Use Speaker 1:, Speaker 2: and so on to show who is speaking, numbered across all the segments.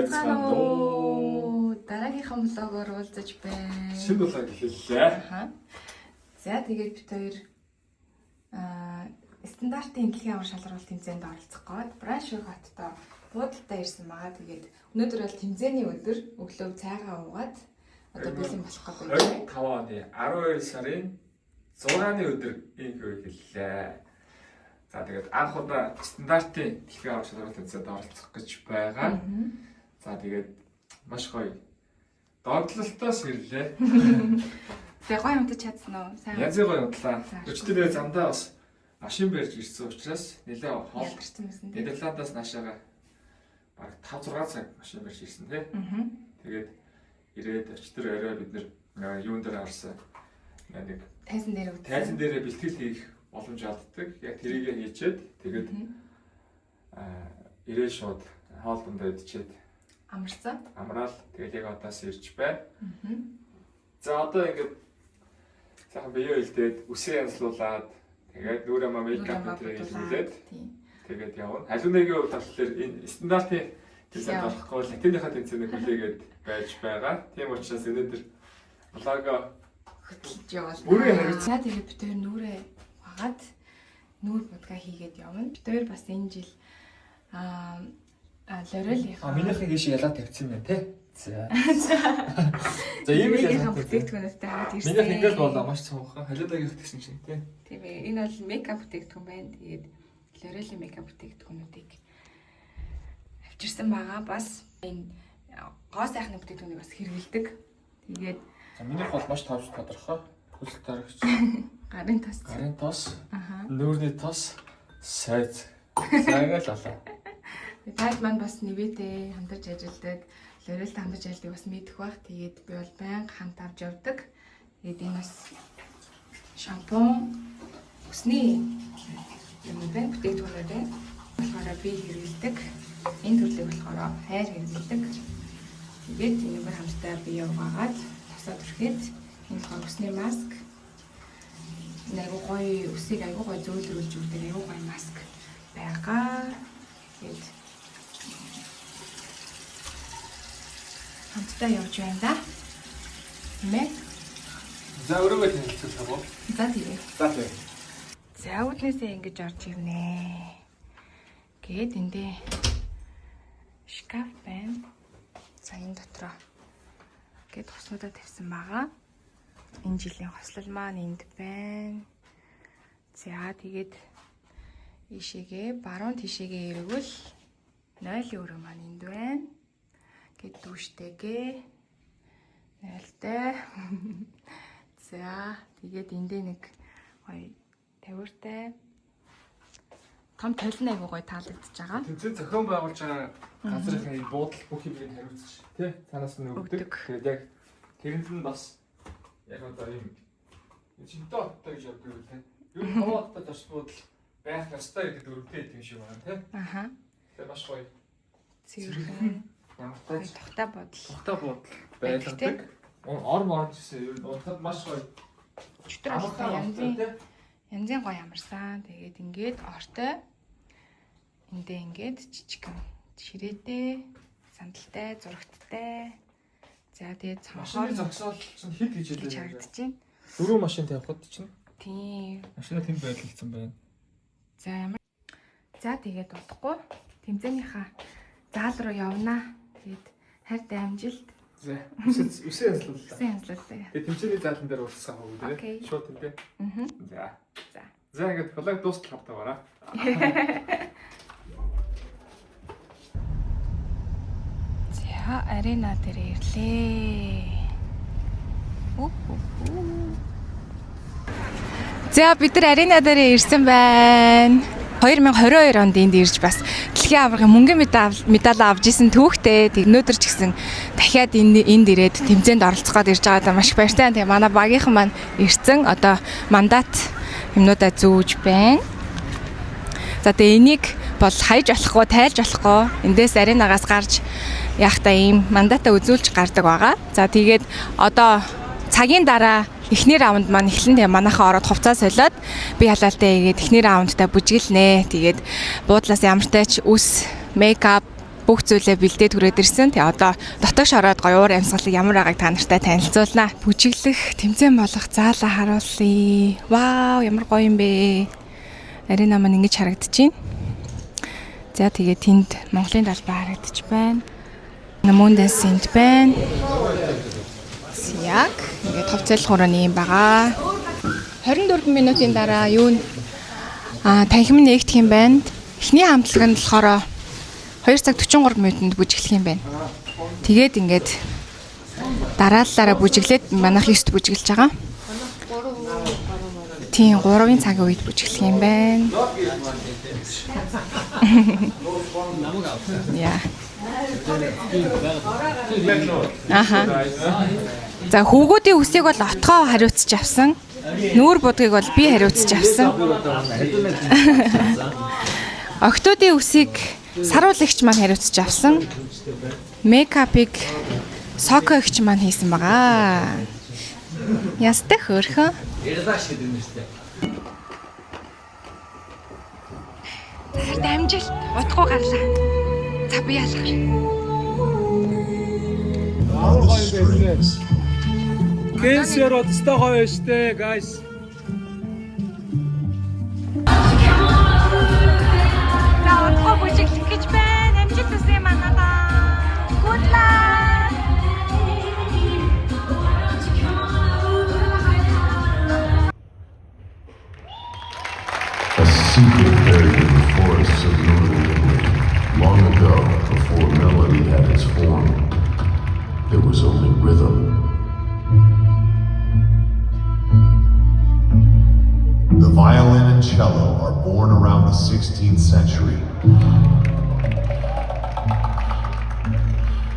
Speaker 1: байцгаана уу. Дараагийнхаа влогоор уулзаж байна.
Speaker 2: Шинэ влог эхэллээ.
Speaker 1: За тэгээд бид хоёр стандартын дэлхийн авар шалралт тэмцээнд оролцох гээд Браншвик хоттой буудалтай ирсэн байгаа. Тэгээд өнөөдөр бол тэмцээний өдөр өглөө цайгаа уугаад одоо бэлэн болох гэдэг.
Speaker 2: 25 оны 12 сарын 6-ны өдөр инхүү эхэллээ. За тэгээд анх удаа стандартын дэлхийн авар шалралт тэмцээнд оролцох гэж байгаа. За тэгээд маш гоё догдлолтоос ирлээ.
Speaker 1: Тэгээ гоё юмтаж чадсан уу? Сайн.
Speaker 2: Язын гоё удлаа. Өчтөрөө замдаа бас машин барьж ирсэн учраас нэлээ хол.
Speaker 1: Ялгарсан байсан.
Speaker 2: Нидерландаас наашаага баг 5-6 цаг машин барьж ирсэн тий. Тэгээд ирээд өчтөр орой бид нэр юун дээр харсан. Нэг
Speaker 1: тайзан дээр үү?
Speaker 2: Тайзан дээр бэлтгэл хийх боломж олддог. Яг тэрийгэ хийчихэд тэгээд ирээ шууд хоолтондоо идчихэд
Speaker 1: амарсан.
Speaker 2: Амраал тэгээд яг одоос ирж байна. За одоо ингээд сайхан биеэ хилдээд үсээ янзлуулаад тэгээд нүрээ мейкап хийлээд тэгээд явна. Халууныгийн хувьд болохоор энэ стандартын тэмцээнд орохгүй латиныхаа тэмцээнийг хүлээгээд байж байгаа. Тийм учраас өнөөдөр влого
Speaker 1: хөтлөж явал.
Speaker 2: Бүрээ хариуцсан.
Speaker 1: За тэгээд бид хоёр нүрээ багаад нүүр будгаа хийгээд явна. Бид хоёр бас энэ жил лорелийнхаа
Speaker 2: минийхээ хийш ялаа тавьчихсан байна тий. За. За ийм л ялаа
Speaker 1: бүтээгдэхүүнтэй хаад ирсэн.
Speaker 2: Минийх ингээд болоо маш цонхон. Халиудагийнх гэсэн чинь тий.
Speaker 1: Тийм ээ. Энэ бол мейкап бүтээгдэхүүн байна. Тэгээд лорелийн мейкап бүтээгдэхүүнүүдийг авчирсан байгаа. Бас энэ гоо сайхны бүтээгдэхүүнийг бас хэрэгэлдэг. Тэгээд
Speaker 2: минийх бол маш товч тодорхой. Хөл тарагч.
Speaker 1: Гарын тос.
Speaker 2: Гарын тос. Нүүрний тос. Сайз. Сайгаар л болоо.
Speaker 1: Таад маань бас нэвэтэй хамтарч ажилладаг. Лорелтэй хамтарч ажилладаг бас мэдэх бах. Тэгээд би бол байнга хамт авч явдаг. Тэгээд энэ бас шампунь, усны юм байна. Бүтээгдэхүүнүүд байна. Болохоор би хэрэглэдэг. Энэ төрлийг болохоор хайр хэрэглэдэг. Тэгээд энэгээр хамтдаа би яваагаад тосоод өрхөд энэ болохоор усны маск. Айгуу гоё усыг айгуу гоё зөөлрүүлж өгдөг айгуу гоё маск байгаа. Тэгээд хамтдаа явж байна да. Мэ?
Speaker 2: За өрөөгөө танилцуулах уу?
Speaker 1: За тийм.
Speaker 2: За тийм.
Speaker 1: За үүднээсээ ингэж орж ирнэ. Гээд эндээ шкаф байна. За энэ дотроо гээд хоснуудаа тавьсан байгаа. Энэ жилийн хослол маань энд байна. За тэгээд ийшээгээ баруун тишээгээ эргүүл 0-ийн өрөө маань энд байна. Гэт дүүштэйгээ 0-тай. За тэгээд эндээ нэг гоё тавиуртай том толин айгуу гоё таалагдчихж байгаа.
Speaker 2: Тэмцээн зохион байгуулж байгаа газрынхаа энэ буудал бүх юмыг хариуцчих тий. Цаанаас нь өгдөг. Тэгээд яг тэрэнд нь бас яг одоо юм шинтэй хоттой гэж явдаг үү тий. Юу хавааттай тос буудал байх ёстой гэдэг өрөвтэй юм шиг байна тий.
Speaker 1: Аха.
Speaker 2: Тэгээд маш гоё.
Speaker 1: Цэвэрхэн.
Speaker 2: Ямартай
Speaker 1: тухтай бодол.
Speaker 2: тухтай буудал байлгадаг. Ор морж гэсэн ер нь унтад маш гоё.
Speaker 1: Өчтөр янзын гоё амарсан. Тэгээд ингээд ортой эндээ ингээд жижигхэн ширээтэй, сандалтай, зурагттай. За тэгээд
Speaker 2: машины зогсоол чинь хэд гэж хэлээ.
Speaker 1: Чагдчихээн.
Speaker 2: 4 машин тавихад чинь.
Speaker 1: Тийм.
Speaker 2: Машина тэнд байлгсан байна.
Speaker 1: За ямар. За тэгээд удахгүй тэмцээнийхаа заал руу явнаа. Тэгээд хайртай амжилт.
Speaker 2: За үсээ янзлууллаа.
Speaker 1: Үсээ янзлууллаа.
Speaker 2: Тэгээд тэмцээний заалан дээр уулзсан хөө тий. Шууд тэмдэг. За.
Speaker 1: За.
Speaker 2: За ингээд влог дуустал хавтаагаараа.
Speaker 1: За арена дээр ирлээ. За бид нар арена дээр ирсэн байна. 2022 онд энд ирж бас дэлхийн аваргын мөнгөн медаль авч исэн түүхтэй. Өнөөдөр ч гэсэн дахиад энд ирээд тэмцээнд оролцох гээд ирж байгаадаа маш баяртай. Тэгээ манай багийнхан маань ирсэн. Одоо мандат юмнуудаа зүүж байна. За тэгээ энийг бол хайж болохгүй, тайлж болохгүй. Эндээс аренагаас гарч яахта ийм мандатаа үзүүлж гардаг байгаа. За тэгээд одоо цагийн дараа эхний раунд маань эхлэн тэгээ манайхаа ороод хувцас солиод би халаалтай игээд эхний раундтай бүжгэлнэ. Тэгээд буудлаас ямартай ч үс, мейкап бүх зүйлээ бэлдээд түрээд ирсэн. Тэгээ одоо дотоош ороод гоё уур амьсгалыг ямар байгааг та нартай танилцуулнаа. Бүжиглэх, тэмцээн болох заалаа харуулъя. Вау, ямар гоё юм бэ. Арена маань ингэж харагдаж байна. За тэгээ тэнд Монголын талбай харагдаж байна. Намун данс энд байна. Яг ингээд товцоолох уран юм байгаа. 24 минутын дараа юу танхим нээгдэх юм байна. Эхний хамтлаг нь болохоор 2 цаг 43 минутанд бүжиглэх юм байна. Тэгээд ингээд дараалалаараа бүжиглээд манайх 9-т бүжиглэж байгаа. Тийм 3-ын цагийн үед бүжиглэх юм байна. Яа. Аха. За хүүгүүдийн үсийг бол отгоо хариуцж авсан. Нүүр будгийг бол би хариуцж авсан. Октоодын үсийг саруулагч маань хариуцж авсан. Мейкапыг Соко эгч маань хийсэн байгаа. Ястай хөөрхөн. За дамжилт утгагүй гарлаа. За би ялах.
Speaker 3: Кэнсер одостой гоё штэ, guys.
Speaker 1: За утгагүй бүжиглэх гэж байна. Амжилт хүсье манайхаа. Good luck.
Speaker 4: A secret buried in the forests of northern Italy. Long ago, before melody had its form, there was only rhythm. The violin and cello are born around the 16th century.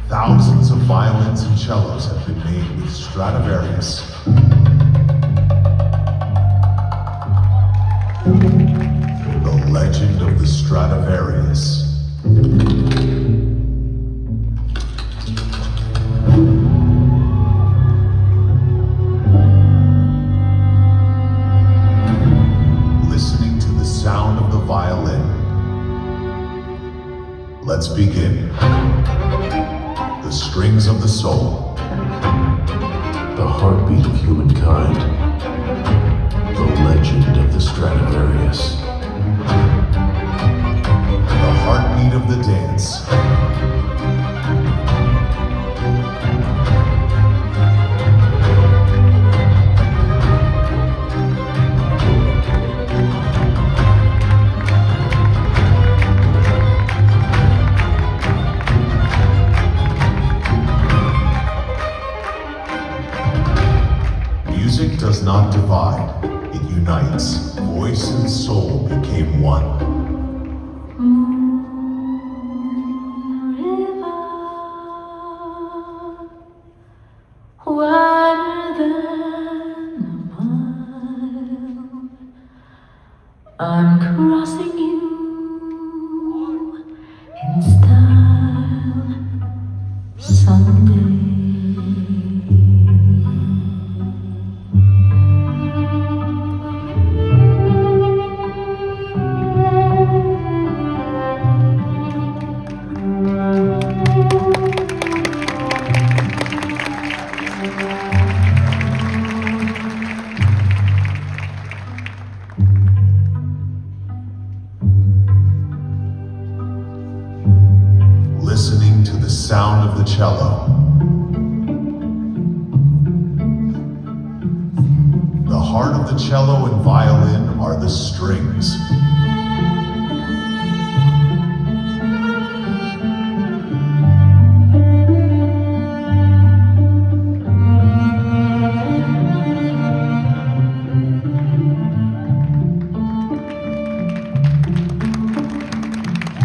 Speaker 4: Thousands of violins and cellos have been made with Stradivarius. The legend of the Stradivarius. Listening to the sound of the violin. Let's begin. The strings of the soul. The heartbeat of humankind. The legend of the Stradivarius. The heartbeat of the dance. Music does not divide, it unites. Voice and soul became one.
Speaker 5: Wider than a mile, I'm crossing you in style someday.
Speaker 4: Listening to the sound of the cello. The heart of the cello and violin are the strings.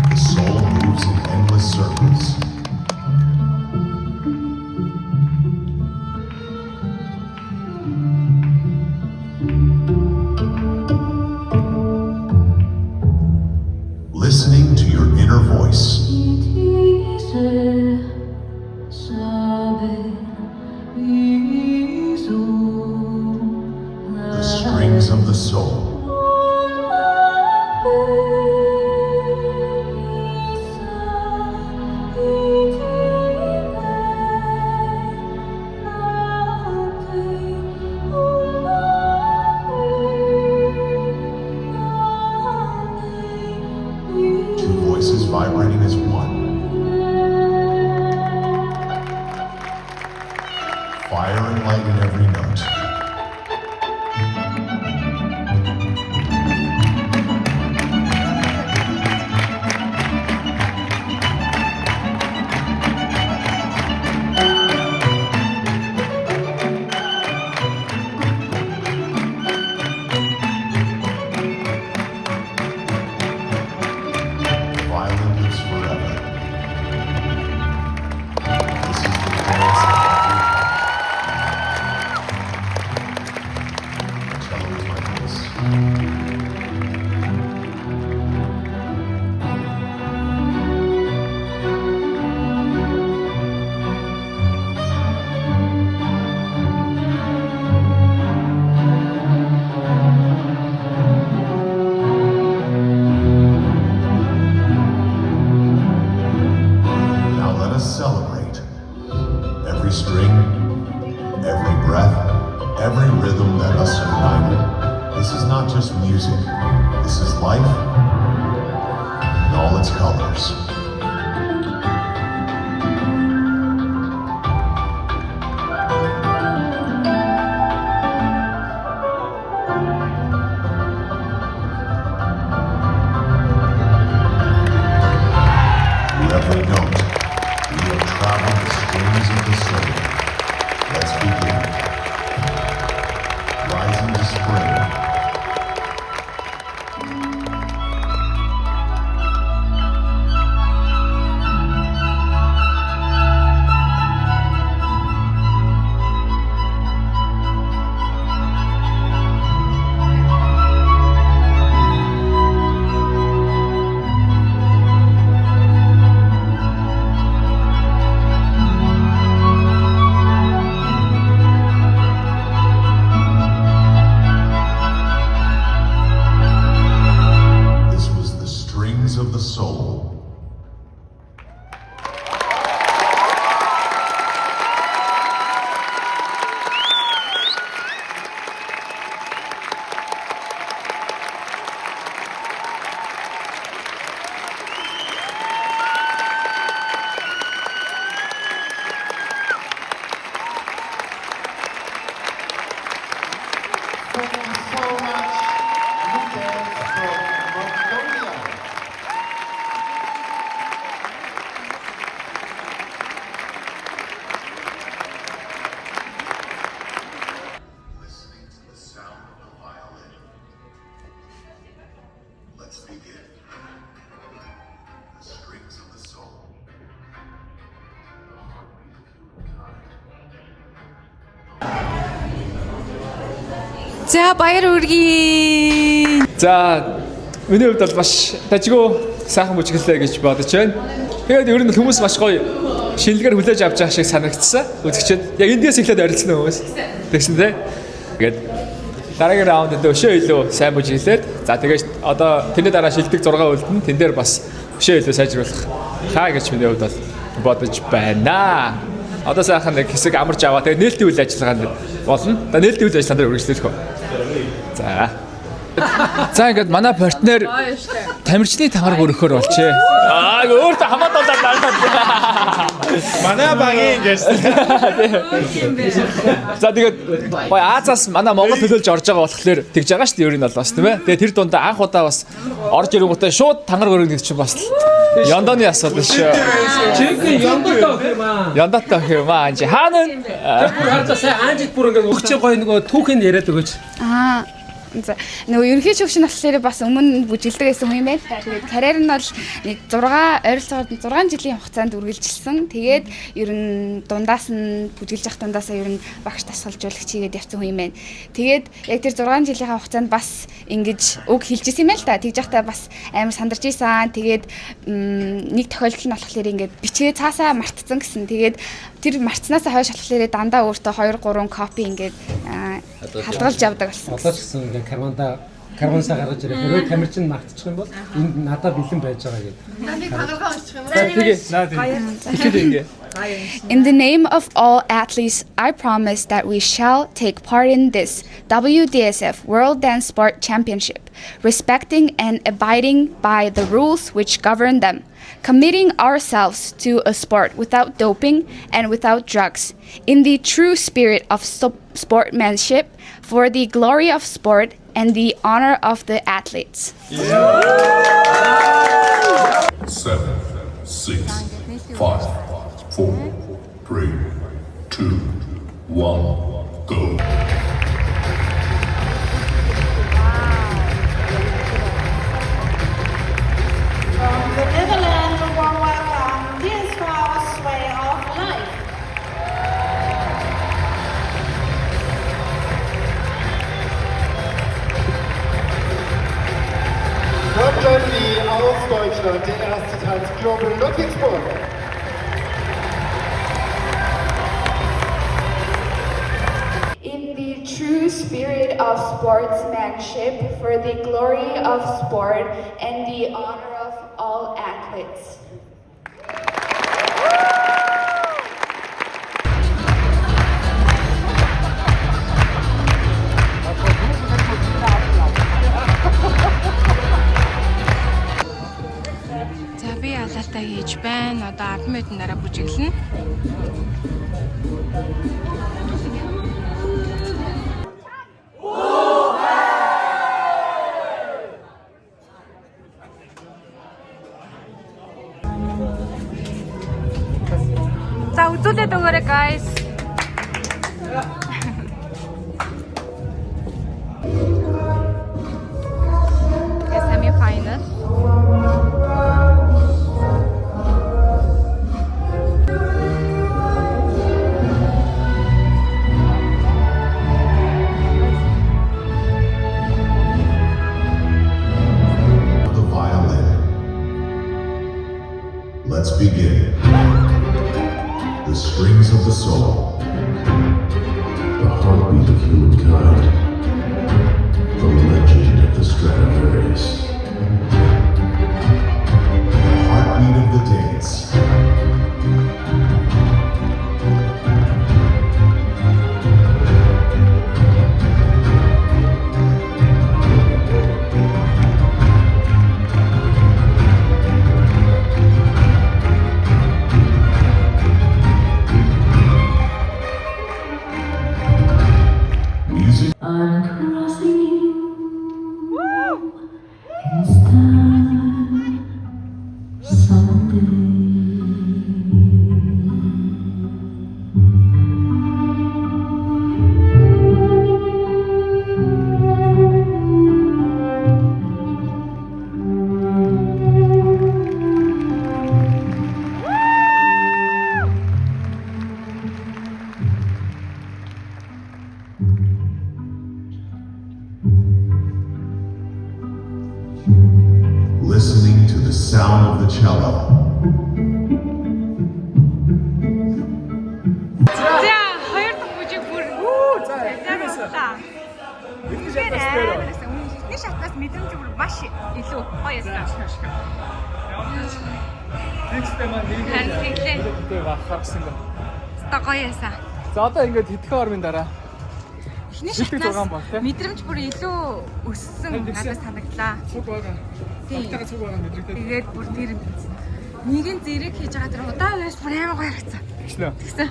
Speaker 4: The soul moves in endless circles. Listening to your inner voice. The strings of the soul. Fire and light in every note. Violin lives forever. This is the dance of every heart. Cello is like this. Now let us celebrate. Every string, every breath, every rhythm that us united. This is not just music. This is life in all its colors. Through every note, we have traveled the strings of the soul. Let's begin. Rising to spring. This was the strings of the soul.
Speaker 6: Thank you so much, Lucas from Mongolia.
Speaker 4: Listening to the sound of the violin. Let's begin. The strings of the soul. The heartbeat of humankind.
Speaker 1: За баяр үргийн.
Speaker 2: За миний хувьд бол маш дажгүй сайхан бүжиглээ гэж бодож байна. Тэгээд ер нь хүмүүс маш гоё шинэлгээр хүлээж авч байгаа шиг санагдсан. Үзэгчд яг эндээс эхлээд орилсон хүмүүс. Тэгсэн тий. Тэгээд дараагийн раундд өшөө илүү сайн бүжиглээд за тэгээд одоо тэрний дараа шилдэг 6 үлдэн тэн дээр бас өшөө илүү сайжруулах хаа гэж миний хувьд бол бодож байна. Одоо сайхан нэг хэсэг амарч аваа. Тэгээд нээлтийн үйл ажиллагаанд болно. Одоо нээлтийн үйл ажиллагаанд үргэлжлүүлэх үү. За. За ингээд манай партнер тамирчны тангараг өргөхөр болчээ. Өөртөө хамаад болоод наалаад.
Speaker 3: Манай багийн гэж.
Speaker 2: За тэгээд гоё Азаас манай Монгол төлөөлж орж байгаа болохоор тэгж байгаа шүү дээ ер нь бол бас тийм ээ. Тэгээд тэр дундаа анх удаа бас орж ирэнгүүтээ шууд тангараг өргөнө гэдэг чинь бас Янданы асуудал шүү.
Speaker 3: Чиг яндатаа өгөх юм аа.
Speaker 2: Яндатаа өгөх юм аа. Хаана вэ?
Speaker 3: Бүр хардаа сайн анжид бүр ингээд өгч гоё нөгөө түүхийн яриад өгөөч.
Speaker 7: За нөгөө ерөнхий шүүгчийн болохоор бас өмнө бүжгэлдэг байсан хүн юм байна. Тэгээд карьер нь бол нэг 6 жилийн хугацаанд үргэлжилсэн. Тэгээд ер нь дундаас нь бүжгэлж явах дундаасаа ер нь багш тасгалжуулагч хийгээд явсан хүн юм байна. Тэгээд яг тэр 6 жилийнхаа хугацаанд бас ингэж үг хэлжсэн юм байна л да. Тэгж явахдаа бас амар сандарч ийсэн. Тэгээд нэг тохиолдол нь болохоор ингээд бичгээ цаасаа мартцсан гэсэн. Тэгээд тэр мартснаасаа хойш болохоор дандаа өөртөө 2 3 копи ингээд хадгалж явдаг болсон.
Speaker 3: Одоо ч гэсэн ингээд карманда карбонсаа гаргаж ирээ. Хэрвээ тамирчин магтчих юм бол энд надад бэлэн байж байгаа гэдэг.
Speaker 8: Нэг хагаргаа уншчих юм уу?
Speaker 3: Тэгээ наад ихэд ингэ.
Speaker 7: In the name of all athletes, I promise that we shall take part in this WDSF World Dance Sport Championship, respecting and abiding by the rules which govern them, committing ourselves to a sport without doping and without drugs, in the true spirit of sportsmanship, for the glory of sport and the honor of the athletes.
Speaker 4: 7, 6, 5, 4, 3, 2, 1, go.
Speaker 8: From the Netherlands, a warm welcome. This is our Sway of Life.
Speaker 6: Von Germany aus Deutschland, der erste Tanzclub in Ludwigsburg.
Speaker 7: In the true spirit of sportsmanship, for the glory of sport and the honor of all athletes.
Speaker 1: За би алаалтаа хийж байна. Одоо 10 минутын дараа бүжиглэнэ. За үзүүлээд өгөөрэй guys. Semi-final.
Speaker 4: The violin. Let's begin. The strings of the soul. The heartbeat of humankind. The legend of the Stradivarius. The heartbeat of the dance. Music.
Speaker 5: I'm crossing you in style someday.
Speaker 4: Listening to the sound of the cello.
Speaker 1: За хоёр дахь бүжиг бүр зайлшгүй. Эхний шатнаас мэдрэмж бүр маш илүү гоё байсан.
Speaker 3: Тексттэй маань нэг
Speaker 1: Харин
Speaker 3: харсан гоо.
Speaker 1: Та гоё байсан.
Speaker 3: За одоо ингээд хэдхэн орны дараа
Speaker 1: Эхний
Speaker 3: Шилдэг
Speaker 1: шатнаас
Speaker 3: зургаан бол, тий?
Speaker 1: мэдрэмж бүр илүү өссөн надад санагдлаа.
Speaker 3: цуг байгаа. Багтаага цуг байгаа мэдрэгдээд.
Speaker 1: Тэгээд бүр тэр нэгэн зэрэг хийж байгаа тэр удаа байж бүр амар гоё харагдсан.
Speaker 3: Тэгснэ.
Speaker 1: Тэгсэн.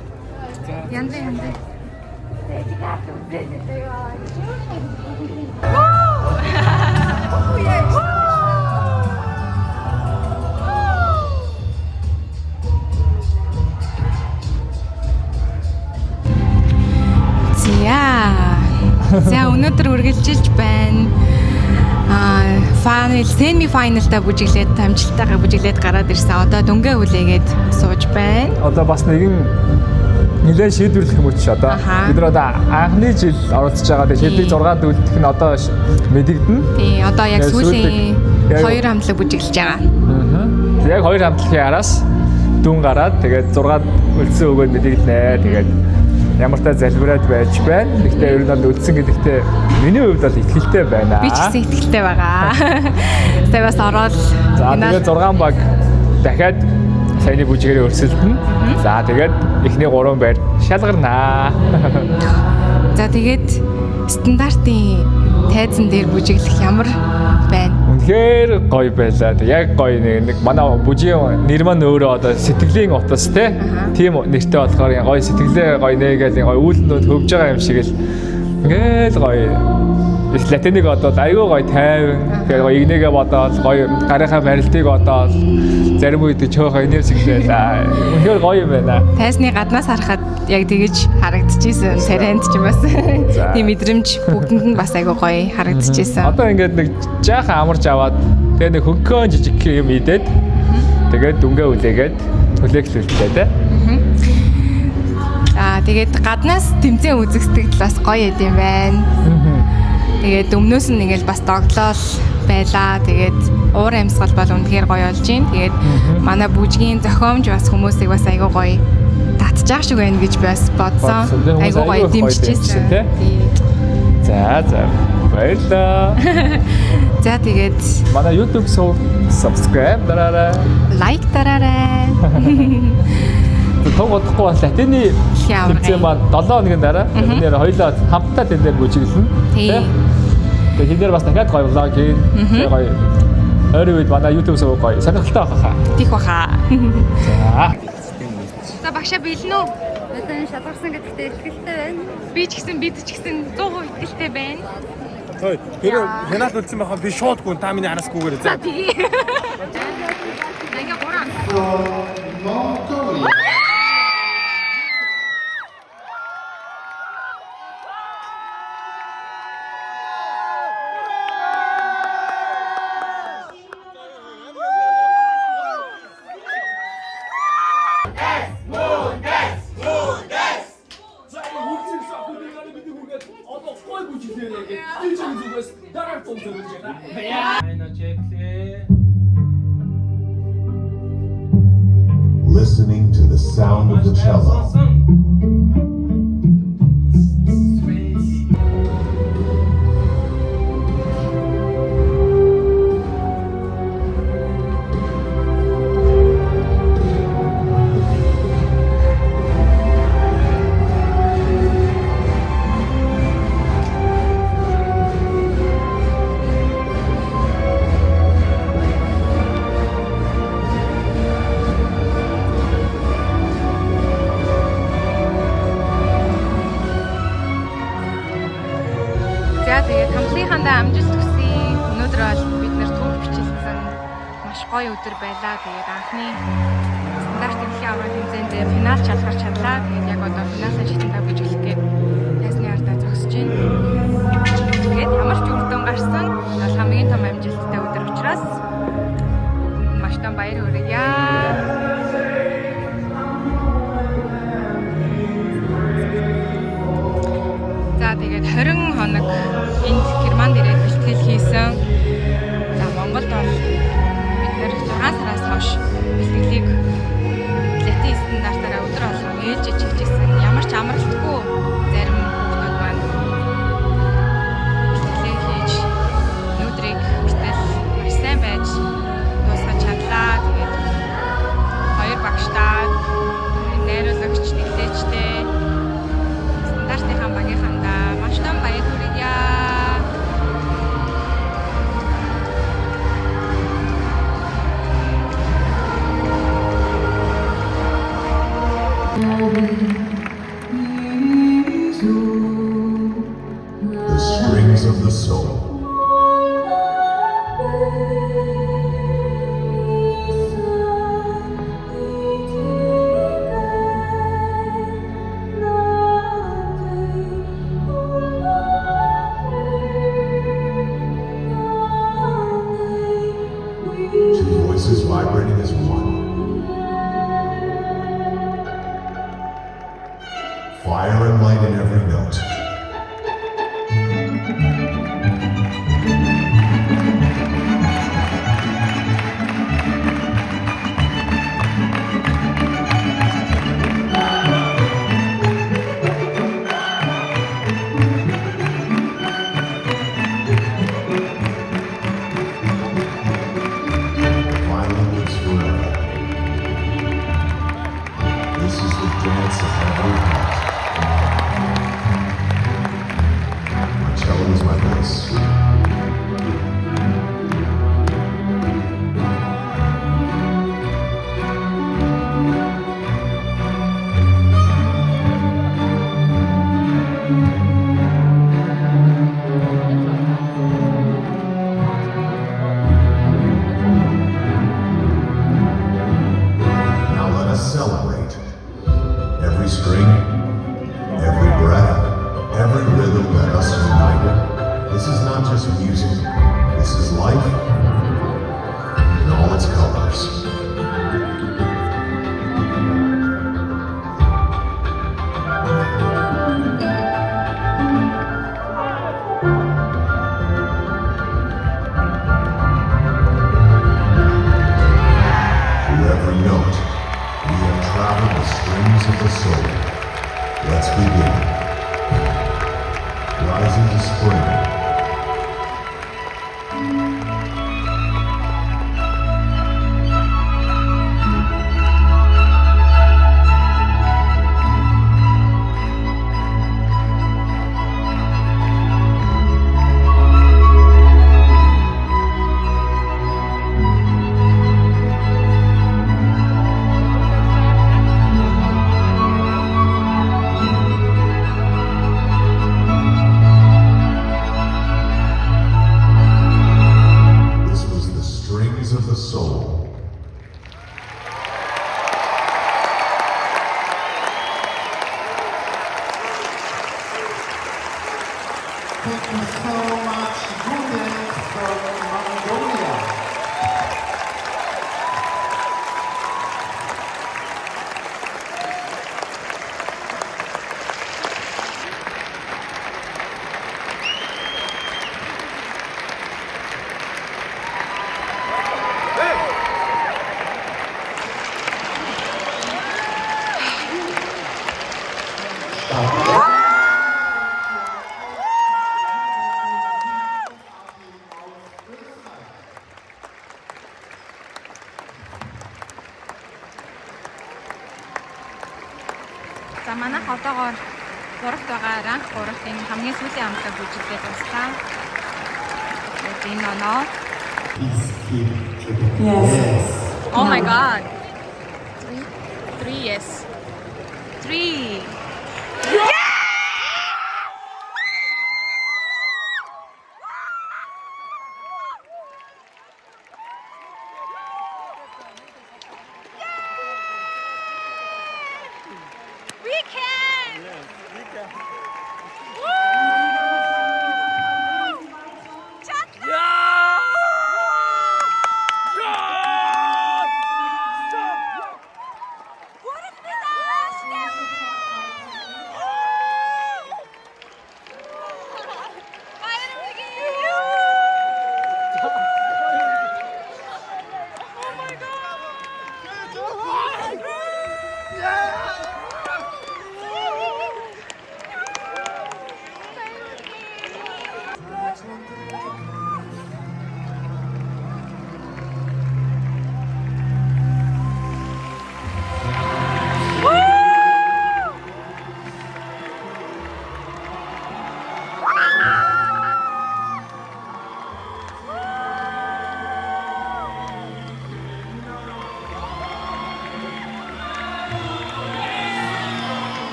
Speaker 3: За.
Speaker 1: Янда. За өнөөдөр үргэлжилж байна. Final, semi finalта бүжиглээд амжилттайгаар бүжиглээд гараад ирсэн. Одоо дөнгөө хүлээгээд сууж байна.
Speaker 2: Одоо бас нэгэн нэлээд шийдвэрлэх мөч одоо бид нар одоо анхны жил оролцож байгаа. Тэгээд шилдэг 6 дүүлдэх нь одоо мэдэгдэнэ.
Speaker 1: Тий, одоо яг сүүлийн 2 хамтлаг бүжиглэж байгаа.
Speaker 2: Аа. Яг 2 хамтлагийн араас дүн гараад тэгээд 6 үлдсэн өгөөд мэдэгдэнэ. Тэгээд ямар та залбираад байж байна. Гэхдээ ер нь бол үдсэн гэдэгтээ миний хувьд бол итгэлтэй байна.
Speaker 1: Би ч гэсэн итгэлтэй байгаа. Тэ бас ороод
Speaker 2: За тэгээд 6 баг дахиад саяны бүжгээрээ өрсөлдөн. За тэгээд эхний 3 байр шалгарнаа.
Speaker 1: за тэгээд стандартын тайзан дээр бүжиглэх ямар байна?
Speaker 2: Үнэхээр гоё байлаа. Яг гоё нэг манай бүжгийн нэр маань өөрөө одоо сэтгэлийн утас тийм нэртэй болохоор гоё сэтгэлээ гоё нээгээл гоё үүлнүүд хөвж байгаа юм шиг л ингээл гоё. Латиныг одоо айгүй гоё тайван тэгээ гоё игнэгээ бодоод гоё гарынхаа барилтыг бодоод зарим үед чөөхөө энержиглээ. Үнэхээр гоё юм байна.
Speaker 1: Тайзны гаднаас харахад яг тэгэж харагдчихсэн. Сарайнд ч бас тийм мэдрэмж бүгдэнд нь бас айгүй гоё харагдчихсэн.
Speaker 2: Одоо ингээд нэг жаахан амарч аваад тэгээ нэг хөнгөн жижиг юм идээд тэгээд дүнгээ үлээгээд хүлээглүүлээ те.
Speaker 1: За тэгээд гаднаас тэмцээн үзэгсдэг бас гоё юм байна. Тэгээд өмнөөс нь ингээл бас догтлол байлаа. Тэгээд уур амьсгал бол үнэхээр гоё болж байна. Тэгээд манай бүжгийн зохиомж бас хүмүүсийг бас айгүй гоё татчих шиг байна гэж бас бодсон. Айгүй гоё дэмжижсэн.
Speaker 2: За баярлаа.
Speaker 1: За тэгээд
Speaker 2: манай YouTube subscribe дараарай.
Speaker 1: Лайк дараарай.
Speaker 2: Тог бодохгүй бас латины тэмцээн маань 7 хоногийн дараа тэднэр хоёулаа хамтдаа тэднэр бүжиглэн. Тэгээд тэднэр бас дахиад гоё влог хийн. Тэгээд гоё ойрын үед манай YouTube сувг гоё сонирхолтой баха.
Speaker 1: Тих баха.
Speaker 2: За.
Speaker 1: За багшаа бэлэн үү?
Speaker 7: Одоо шалгарсан гэдэгтээ итгэлтэй байна.
Speaker 1: Би ч гэсэн бид ч гэсэн 100% итгэлтэй байна.
Speaker 3: Ой, тэр хянаад үлдсэн байхаа би шууд гүн та миний хараасгүйгээр.
Speaker 1: За тэгээ. Ингээ гурав.
Speaker 4: Listening to the sound of the cello.
Speaker 1: За тэгээд хамтлагийнхандаа амжилт хүсье. Өнөөдөр бол бид нэр түүх бичлсэн маш гоё өдөр байлаа. Тэгээд анхны стандарт дэлхийн аврал тэмцээндээ финал шалгарч чадлаа. Тэгээд яг одоо финалын шатндаа бүжиглэх гээд тайзны ардаа зогсож байна. Тэгээд ямар ч үр дүн гарсан бол хамгийн том амжилттай өдөр учраас маш том баяр хүргье. За тэгээд 20 хоног энд Германд ирээд бэлтгэл хийсэн. За Монголд бол бид нэр 6 сараас хойш бэлтгэлийг латин стандартаараа өдөр болгон ээлж хичээжсэн. Ямар ч амралтгүй зарим хүмүүс маань бэлтгэлийг хийж өнөөдрийг хүртэл маш сайн байж дуусгаж чадлаа. Тэгээд хоёр багштаа найруулагч нэглээчтэй стандартын багийнхандаа маш том баяр хүргье.
Speaker 4: The strings of the soul. Two voices vibrating as one. Fire and light in every note. not just music. This is life in all its colors. Through every note, we have traveled the strings of the soul. Let's begin. Rising to spring. This was the strings of the soul.
Speaker 6: Thank you so much, Judith from Mongolia.
Speaker 1: За манайх одоогоор 3-т байгаа ранг 3-ын хамгийн сүүлийн амлаг бүжиглээд байна. Тэгээд энэ оноо.
Speaker 6: Yes.
Speaker 1: Oh my god. 3 yes. 3. We can! Yes, we can.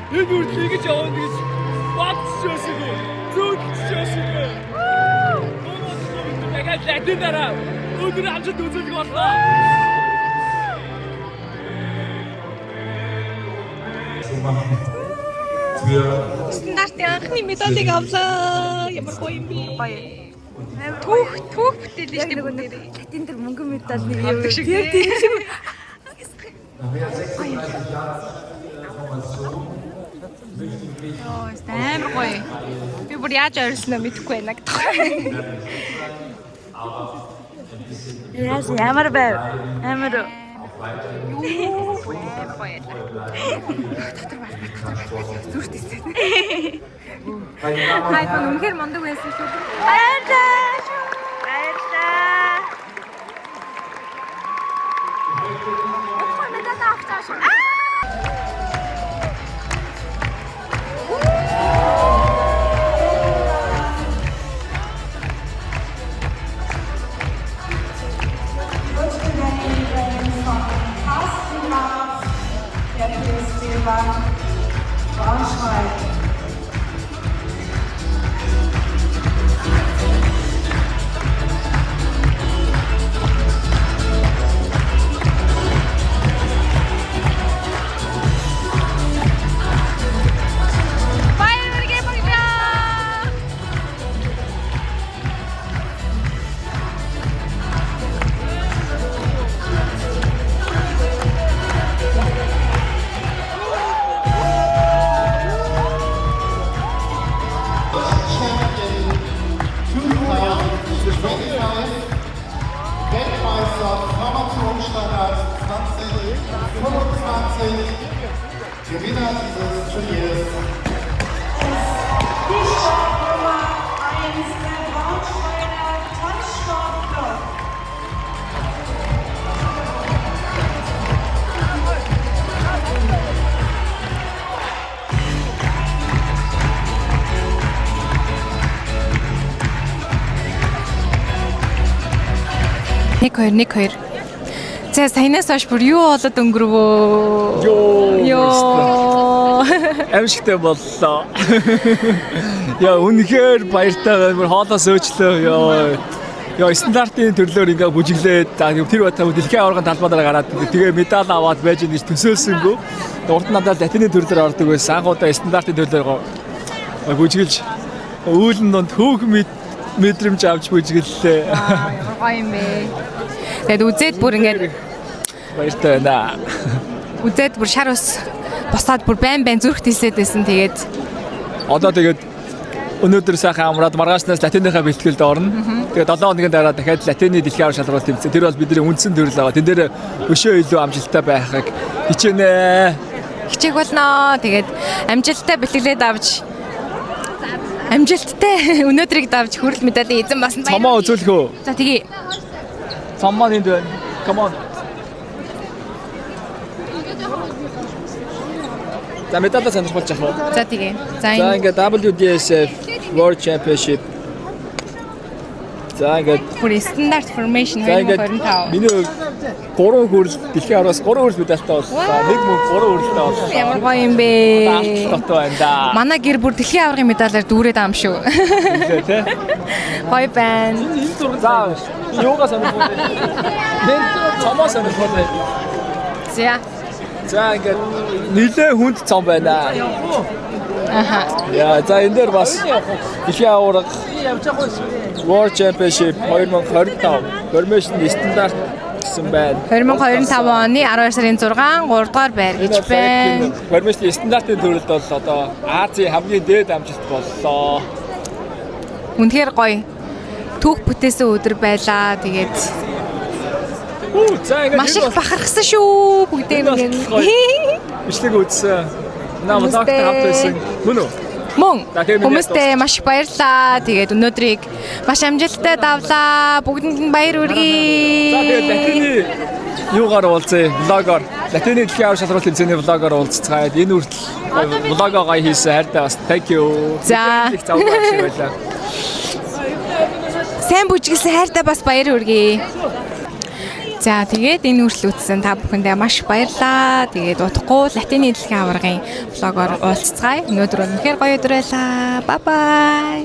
Speaker 3: Энэ үрдлийг гэж явна гэж бодсож байсан. Зүудж байсан. Тэгээд латин дараа өдөр амжилт үзүүлэх боллоо.
Speaker 1: Стандарт анхны медалийг авлаа. Ямар гоё юм бэ? Түүх бүтээлээ шүү дээ. Латин дээр мөнгөн медаль нэг юм шиг. Тийм шиг. Оо, амар гоё. Би бүр яаж ойрлсноо мэдэхгүй байна гэдэг. Яас ямар байв? Амар. Юу гоё. Дотор байна. Зүрт ийсэн. Хайпан үнэхээр мундаг байсан шүү. Баярлалаа. Баярлалаа. Охоо медаль авчааш.
Speaker 8: Braunschweig.
Speaker 6: Irina für Turnier.
Speaker 8: Die Startnummer 1 der Braunschweiger Tanzsportclub.
Speaker 1: Нэг хоёр. За саянаас хойш бүр юу болоод өнгөрвөө? Йоо.
Speaker 3: Амжигтай боллоо. Яа үнэхээр баяртай бүр хоолоо сөөчлөө. Яа стандартын төрлөөр ингээ бүжиглээд тэр батаа дэлхийн аваргын талбайдаар гараад тэгээ медаль аваад байж гэж төсөөлсөнгөө урд надад латины төрлөөр ордог байсан. Анхудаа стандартын төрлөөр бүжиглж үүлэн донд хөөх мэдрэмж авч бүжиглэлээ.
Speaker 1: Ямар гоё юм бэ. Тэгэд үзээд бүр ингээд
Speaker 3: Баяртай байна.
Speaker 1: үзээд бүр шар ус босаад бүр байн зүрх тэлсээд байсан. Тэгээд
Speaker 3: Одоо тэгээд өнөөдөр сайхан амраад маргаашнаас латиныхаа бэлтгэлд орно. Тэгээд 7 хоногийн дараа дахиад латины дэлхийн авар шалралт тэмцээн. Тэр бол бидний үндсэн төрөл байгаа. Тэн дээр өшөө илүү амжилттай байхыг хичээнэ.
Speaker 1: хичээх болноо. Тэгээд амжилттай бэлтгэлээд авч амжилттай өнөөдрийг давж хүрэл медалийн эзэн басан.
Speaker 3: Цомоо үзүүлэх үү?
Speaker 1: За тэгье.
Speaker 3: Цомоо энд байна. Come on. За медаль сонирхолж яах вэ?
Speaker 1: За тэгье. За
Speaker 3: За ингээд WDSF World Championship. За ингээд
Speaker 1: бүр стандарт формашн
Speaker 3: за ингээд
Speaker 1: 2025.
Speaker 3: миний 3 хүрэл дэлхийн араас 3 хүрэл медальтай болсон. Нэг мөн 3 хүрэлтэй болсон.
Speaker 1: Ямар гоё юм бэ?
Speaker 3: Таалт байна да.
Speaker 1: Манай гэр бүр дэлхийн аваргын медалаар дүүрээд ам шүү.
Speaker 3: Үлээ те.
Speaker 1: Гоё байна.
Speaker 3: За юугаа сонирхол. Нэг цомоо сонирхол.
Speaker 1: За.
Speaker 3: За ингээд нилээ хүнд цом байна.
Speaker 1: Аха.
Speaker 3: Яа, за энэ дээр бас дэлхийн аварга World Championship 2025 формашн стандарт гэсэн байна.
Speaker 1: 2025 оны 12 сарын 6 3 дугаар байр гэж байна.
Speaker 3: Формашн стандартын төрөлд бол одоо Азийн хамгийн дээд амжилт боллоо.
Speaker 1: Үнэхээр гоё. Түүх бүтээсэн өдөр байлаа. Тэгээд
Speaker 3: За ингээд
Speaker 1: маш их бахархсан шүү бүгдээ ингээд.
Speaker 3: бичлэг үзсэн. Наа доктор хамт байсан. Мөн үү?
Speaker 1: Мөн хүмүүстээ маш их баярлалаа. Тэгээд өнөөдрийг маш амжилттай давлаа. Бүгдэнд нь баяр
Speaker 3: За
Speaker 1: хүргэе.
Speaker 3: тэгээд латины юугаар уулзъя? Влогоор. Латины дэлхийн авар шалралт тэмцээний влогоор уулзцаад энэ хүртэл влогоо хийсэн хайртай бас thank you.
Speaker 1: За.
Speaker 3: Их завгүй шиг байлаа.
Speaker 1: Сайн бүжгэлсэн хайртай бас баяр хүргэе. За тэгээд энэ хүртэл үзсэн та бүхэндээ маш баярлалаа. Тэгээд удахгүй латины дэлхийн аваргын влогоор уулзцгаая. Өнөөдөр үнэхээр гоё өдөр байлаа. Бай бай.